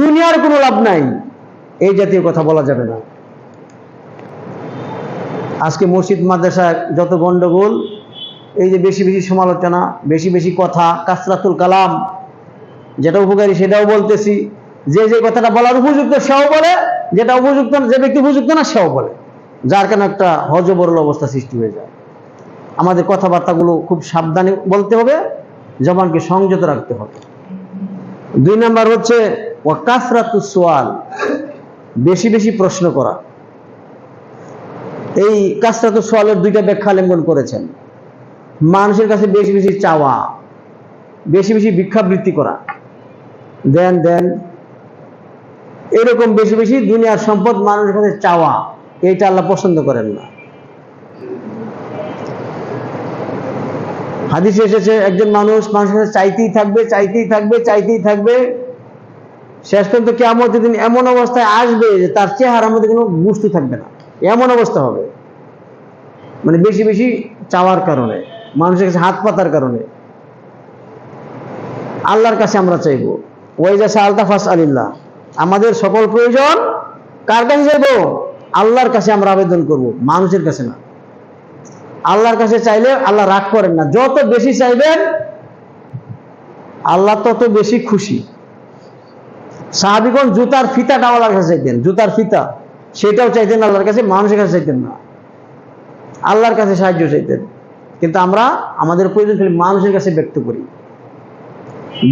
A: দুনিয়ার কোনো লাভ নাই, এই জাতীয় কথা বলা যাবে না। আজকে মসজিদ মাদ্রাসায় যত গন্ডগোল, এই যে বেশি বেশি সমালোচনা, বেশি বেশি কথা, কাসরাতুল কালাম, যেটা উপকারী সেটাও বলতেছি, যে কথাটা বলার উপযুক্ত সেও বলে, যেটা উপযুক্ত, যে ব্যক্তি উপযুক্ত না সেও বলে, যার কারণে একটা হযবরল অবস্থা সৃষ্টি হয়ে যায়। আমাদের কথাবার্তাগুলো খুব সাবধানে বলতে হবে, জবানকে সংযত রাখতে হবে। 2 নাম্বার হচ্ছে ওয়া কাসরাতুস সুআল, বেশি বেশি প্রশ্ন করা। এই কাসরাতুস সুআলের 2টা ব্যাখ্যা আলেমগণ করেছেন। মানুষের কাছে বেশি বেশি চাওয়া, বেশি বেশি ভিক্ষাবৃত্তি করা, দেন দেন, এরকম বেশি বেশি দুনিয়ার সম্পদ মানুষের কাছে চাওয়া, এইটা আল্লাহ পছন্দ করেন না। হাদিসে এসেছে, একজন মানুষের কাছে চাইতেই থাকবে, চাইতেই থাকবে, চাইতেই থাকবে, শেষ পর্যন্ত কিয়ামতের দিন এমন অবস্থায় আসবে যে তার চেহারার মধ্যে কোনো বস্তু থাকবে না, এমন অবস্থা হবে। মানে বেশি বেশি চাওয়ার কারণে, মানুষের কাছে হাত পাতার কারণে। আল্লাহর কাছে আমরা চাইবো, ওয়াইজা সাআলতা ফাসআলিল্লাহ, আমাদের সকল প্রয়োজন কার কাছে চাইবো? আল্লাহর কাছে আমরা আবেদন করব, মানুষের কাছে না। আল্লাহর কাছে চাইলে আল্লাহ রাগ করেন না। যত বেশি চাইবেন আল্লাহ তত বেশি খুশি। সাহাবীগণ জুতার ফিতাটা আল্লাহর কাছে চাইতেন, জুতার ফিতা সেটাও চাইতেন আল্লাহর কাছে, মানুষের কাছে চাইতেন না, আল্লাহর কাছে সাহায্য চাইতেন। কিন্তু আমরা আমাদের প্রয়োজন খালি মানুষের কাছে ব্যক্ত করি।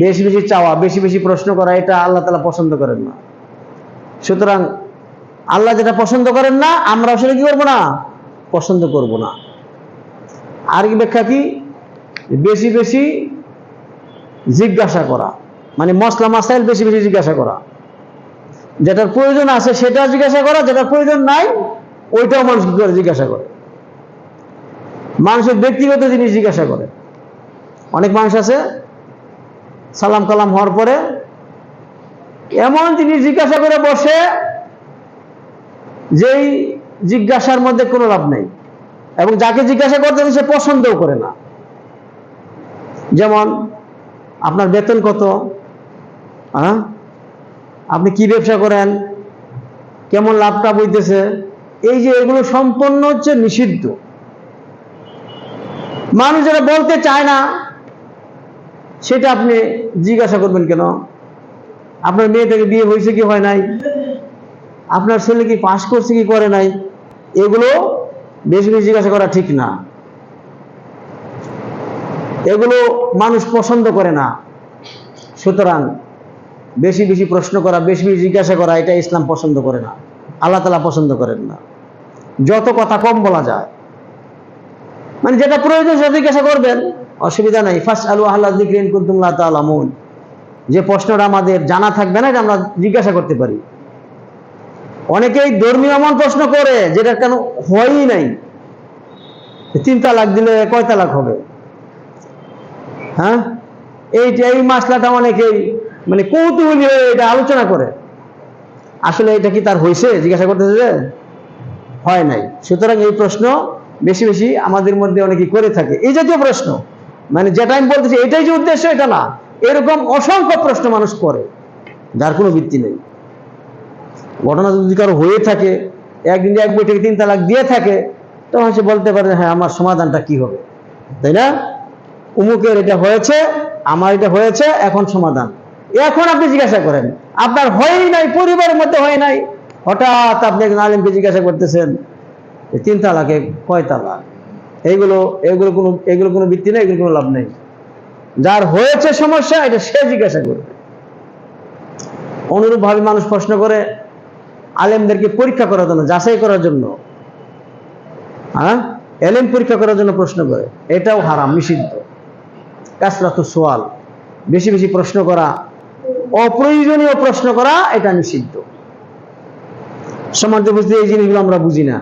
A: বেশি বেশি চাওয়া, বেশি বেশি প্রশ্ন করা, এটা আল্লাহ তাআলা পছন্দ করেন না। সুতরাং আল্লাহ যেটা পছন্দ করেন না, আমরা আসলে কি করবো না, পছন্দ করব না। আর কি ব্যাখ্যা কি, বেশি বেশি জিজ্ঞাসা করা, মানে মসলা মাসাইল বেশি বেশি জিজ্ঞাসা করা, যেটার প্রয়োজন আছে সেটা জিজ্ঞাসা করা, যেটার প্রয়োজন নাই ওইটাও মানুষ কি করে জিজ্ঞাসা করে। মানুষের ব্যক্তিগত জিনিস জিজ্ঞাসা করে। অনেক মানুষ আছে সালাম কালাম হওয়ার পরে এমন জিনিস জিজ্ঞাসা করে বসে যেই জিজ্ঞাসার মধ্যে কোনো লাভ নেই, এবং যাকে জিজ্ঞাসা করতে সে পছন্দও করে না। যেমন আপনার বেতন কত, আপনি কি ব্যবসা করেন, কেমন লাভটা বইতেছে, এই যে এগুলো সম্পূর্ণ হচ্ছে নিষিদ্ধ। মানুষ যারা বলতে চায় না সেটা আপনি জিজ্ঞাসা করবেন কেন? আপনার মেয়ে থেকে বিয়ে হয়েছে কি হয় নাই, আপনার ছেলে কি পাস করছে কি করে নাই, এগুলো বেশি বেশি জিজ্ঞাসা করা ঠিক না। এগুলো মানুষ পছন্দ করে না। সুতরাং বেশি বেশি প্রশ্ন করা, বেশি বেশি জিজ্ঞাসা করা, এটা ইসলাম পছন্দ করে না, আল্লাহ তাআলা পছন্দ করেন না। যত কথা কম বলা যায়, মানে যেটা প্রয়োজন সেটা জিজ্ঞাসা করবেন, অসুবিধা নাই। ফাসআলু আহলা যিকরি ইন কুনতুম লা তা'লামুন, যে প্রশ্নটা আমাদের জানা থাকবে না এটা আমরা জিজ্ঞাসা করতে পারি। অনেকেই ধর্মীয় এমন প্রশ্ন করে যেটা কেন হয়ই নাই, 3 তালাক দিলে কয় তালাক হবে, হ্যাঁ, এই মাসলাটা অনেকেই মানে কৌতূহলী হয়ে এটা আলোচনা করে। আসলে এটা কি তার হয়েছে জিজ্ঞাসা করতেছে যে হয় নাই। সুতরাং এই প্রশ্ন বেশি বেশি আমাদের মধ্যে অনেকেই করে থাকে, এই জাতীয় প্রশ্ন, মানে যেটা আমি বলতেছি এটাই যে উদ্দেশ্য এটা না, এরকম অসংখ্য প্রশ্ন মানুষ করে যার কোনো ভিত্তি নেই। ঘটনা যদি কারো হয়ে থাকে, একদিন এক বই থেকে 3 তালাক দিয়ে থাকে, তখন সে বলতে পারে হ্যাঁ আমার সমাধানটা কি হবে, তাই না? উমুকের এটা হয়েছে, আমার এটা হয়েছে, এখন সমাধান। এখন আপনি জিজ্ঞাসা করেন, আপনার হয়ই নাই, পরিবারের মধ্যে হয় নাই, হঠাৎ আপনি একজন আলেমকে জিজ্ঞাসা করতেছেন 3 তালাকে কয় তালাক, এগুলো কোনো ভিত্তি নেই, এগুলো কোনো লাভ নেই। যার হয়েছে সমস্যা এটা সে জিজ্ঞাসা করবে। অনুরূপভাবে মানুষ প্রশ্ন করে আলেমদেরকে পরীক্ষা করার জন্য, যাচাই করার জন্য, এলেম পরীক্ষা করার জন্য প্রশ্ন করে, এটাও হারাম, নিষিদ্ধ। কাসরাতুস সুয়াল, বেশি বেশি প্রশ্ন করা, অপ্রয়োজনীয় প্রশ্ন করা, এটা নিষিদ্ধ। সমাজে বুঝতে এই জিনিসগুলো আমরা বুঝি না।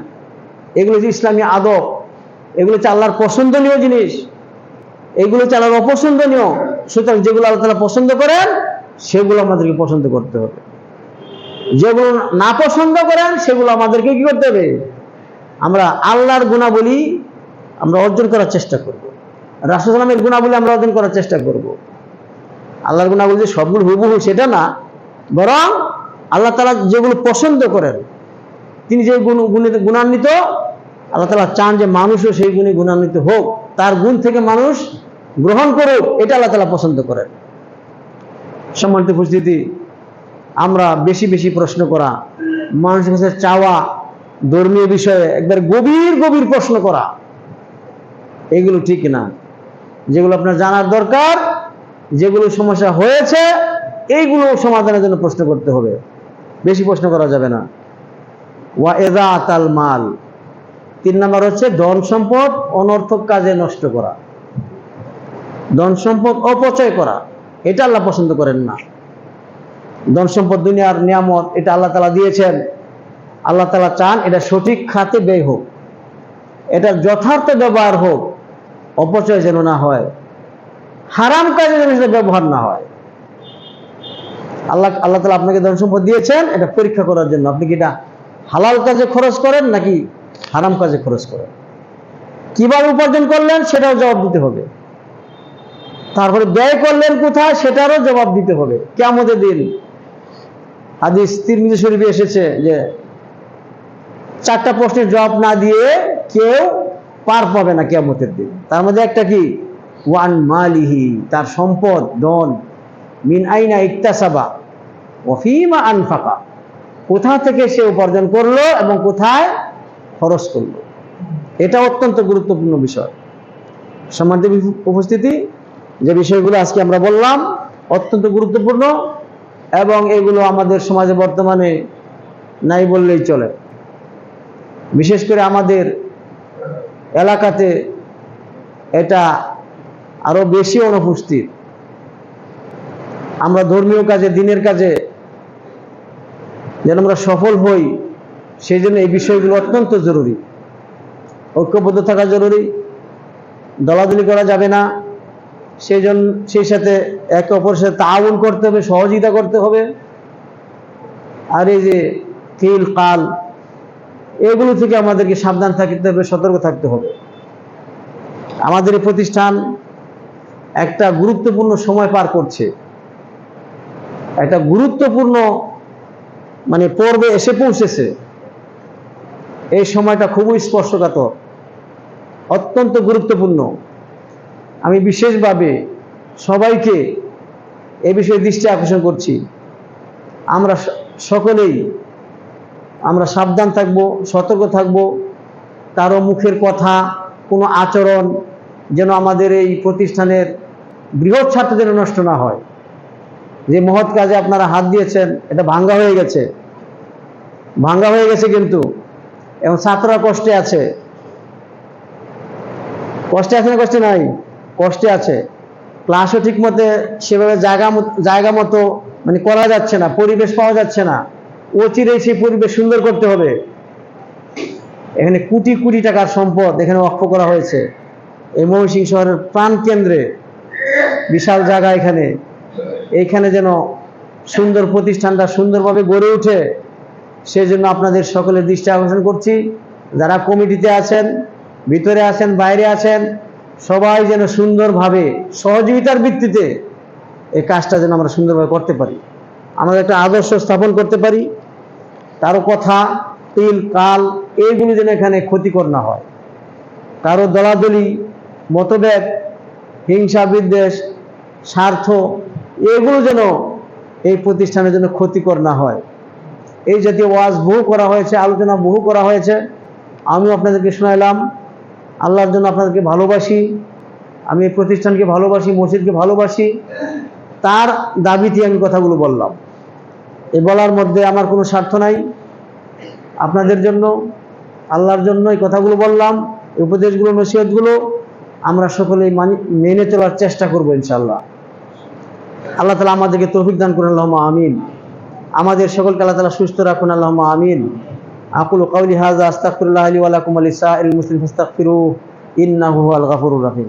A: এগুলো যে ইসলামী আদব, এগুলো হচ্ছে আল্লাহর পছন্দনীয় জিনিস, এগুলো হচ্ছে আল্লাহর অপছন্দনীয়। সুতরাং যেগুলো আল্লাহ তাআলা পছন্দ করেন সেগুলো আমাদেরকে পছন্দ করতে হবে, যেগুলো না পছন্দ করেন সেগুলো আমাদেরকে কি করতে হবে, আমরা আল্লাহর গুণাবলী আমরা অর্জন করার চেষ্টা করব, রাসূল সাল্লাল্লাহু আলাইহি ওয়াসাল্লামের গুণাবলী আমরা অর্জন করার চেষ্টা করব। আল্লাহর গুণাবলী যে সবগুলো হুবহু সেটা না, বরং আল্লাহ তাআলা যেগুলো পছন্দ করেন, তিনি যে গুণান্বিত, আল্লাহ তাআলা চান যে মানুষও সেই গুণে গুণান্বিত হোক, তার গুণ থেকে মানুষ গ্রহণ করুক, এটা আল্লাহ তাআলা পছন্দ করেন। সম্মানিত উপস্থিতি, আমরা বেশি বেশি প্রশ্ন করা, মানুষের কাছে চাওয়া, ধর্মীয় বিষয়ে একবার গভীর গভীর প্রশ্ন করা, এগুলো ঠিক না। যেগুলো আপনার জানার দরকার, যেগুলো সমস্যা হয়েছে, এইগুলো সমাধানের জন্য প্রশ্ন করতে হবে, বেশি প্রশ্ন করা যাবে না। ওয়া ইযাতাল মাল, 3 নম্বর হচ্ছে ধন সম্পদ অনর্থক কাজে নষ্ট করা, ধন সম্পদ অপচয় করা, এটা আল্লাহ পছন্দ করেন না। ধন সম্পদ দুনিয়ার নিয়ামত, এটা আল্লাহ তাআলা দিয়েছেন, আল্লাহ তাআলা চান এটা সঠিক খাতে ব্যয় হোক, এটা যথার্থ ব্যবহার হোক, অপচয় যেন না হয়, হারাম কাজে যেন সেটা ব্যবহার না হয়। আল্লাহ তাআলা আপনাকে ধন সম্পদ দিয়েছেন এটা পরীক্ষা করার জন্য, আপনি কি এটা হালাল কাজে খরচ করেন নাকি হারাম কাজে খরচ করেন, কিভাবে উপার্জন করলেন সেটাও জবাব দিতে হবে, তারপরে ব্যয় করলেন কোথায় সেটারও জবাব দিতে হবে কিয়ামতের দিন। হাদিস তিরমিজি শরীফে এসেছে যে 4টা প্রশ্নের জবাব না দিয়ে কেউ পার পাবে না কিয়ামতের দিন। তার মধ্যে একটা কি, ওয়ান মালিহি, তার সম্পদ ধন, মিন আইনা ইকতাসাবা ওয়া ফীমা আনফাকা, কোথা থেকে সে উপার্জন করলো এবং কোথায় খরচ করলো, এটা অত্যন্ত গুরুত্বপূর্ণ বিষয়। সম্মানিত উপস্থিতি, যে বিষয়গুলো আজকে আমরা বললাম অত্যন্ত গুরুত্বপূর্ণ, এবং এগুলো আমাদের সমাজে বর্তমানে নাই বললেই চলে। বিশেষ করে আমাদের এলাকাতে এটা আরো বেশি অনুপস্থিত। আমরা ধর্মীয় কাজে, দিনের কাজে যেন আমরা সফল হই, সেই জন্য এই বিষয়গুলো অত্যন্ত জরুরি। ঐক্যবদ্ধ থাকা জরুরি, দলাদলি করা যাবে না। সেই সাথে একে অপরের সাথে তাআউন করতে হবে, সহযোগিতা করতে হবে। আর এই যে কিল কাল, এগুলো থেকে আমাদেরকে সাবধান থাকতে হবে, সতর্ক থাকতে হবে। আমাদের এই প্রতিষ্ঠান একটা গুরুত্বপূর্ণ সময় পার করছে, একটা গুরুত্বপূর্ণ পর্বে এসে পৌঁছেছে। এই সময়টা খুবই স্পর্শকাতর, অত্যন্ত গুরুত্বপূর্ণ। আমি বিশেষভাবে সবাইকে এ বিষয়ে দৃষ্টি আকর্ষণ করছি। আমরা সকলেই আমরা সাবধান থাকব, সতর্ক থাকব। কারো মুখের কথা, কোনো আচরণ যেন আমাদের এই প্রতিষ্ঠানের বৃহৎ স্বার্থ যেন নষ্ট না হয়। যে মহৎ কাজে আপনারা হাত দিয়েছেন, এটা ভাঙ্গা হয়ে গেছে, কিন্তু এবং ছাত্ররা কষ্টে আছে। কষ্টে আছে না কষ্টে নাই? কষ্টে আছে। ক্লাসও ঠিক মতো সেভাবে জায়গা মতো করা যাচ্ছে না, পরিবেশ পাওয়া যাচ্ছে না। অচিরেই সেই পরিবেশ সুন্দর করতে হবে। এখানে কোটি কোটি টাকার সম্পদ এখানে ওয়াকফ করা হয়েছে। এই ময়মনসিংহ শহরের প্রাণ কেন্দ্রে বিশাল জায়গা, এইখানে যেন সুন্দর প্রতিষ্ঠানটা সুন্দরভাবে গড়ে ওঠে, সেজন্য আপনাদের সকলের দৃষ্টি আকর্ষণ করছি। যারা কমিটিতে আছেন, ভিতরে আছেন, বাইরে আছেন, সবাই যেন সুন্দরভাবে সহযোগিতার ভিত্তিতে এই কাজটা যেন আমরা সুন্দরভাবে করতে পারি, আমাদের একটা আদর্শ স্থাপন করতে পারি। কারো কথা, তিল কাল, এইগুলো যেন এখানে ক্ষতিকর না হয়। কারো দলাদলি, মতভেদ, হিংসা, বিদ্বেষ, স্বার্থ, এগুলো যেন এই প্রতিষ্ঠানের জন্য ক্ষতিকর না হয়। এই জাতীয় ওয়াজ বহু করা হয়েছে, আলোচনা বহু করা হয়েছে। আমিও আপনাদেরকে শোনাইলাম। আল্লাহর জন্য আপনাদেরকে ভালোবাসি, আমি এই প্রতিষ্ঠানকে ভালোবাসি, মসজিদকে ভালোবাসি। তার দাবিতে আমি কথাগুলো বললাম। এই বলার মধ্যে আমার কোনো স্বার্থ নাই। আপনাদের জন্য, আল্লাহর জন্য এই কথাগুলো বললাম। এই উপদেশগুলো, নসিহতগুলো আমরা সকলেই মেনে চলার চেষ্টা করবো ইনশাআল্লাহ। আল্লাহ তাআলা আমাদেরকে তৌফিক দান করুন, আল্লাহুম্মা আমিন। আমাদের সকলকে আল্লাহ তাআলা সুস্থ রাখুন, আল্লাহুম্মা আমিন। আকুলু কাওলি হাযা আস্তাগফিরুল্লাহ লি ওয়া লাকুম ওয়া লিসাইরিল মুসলিমিন ফাস্তাগফিরুহু ইন্নাহু হুয়াল গাফুরুর রাহিম।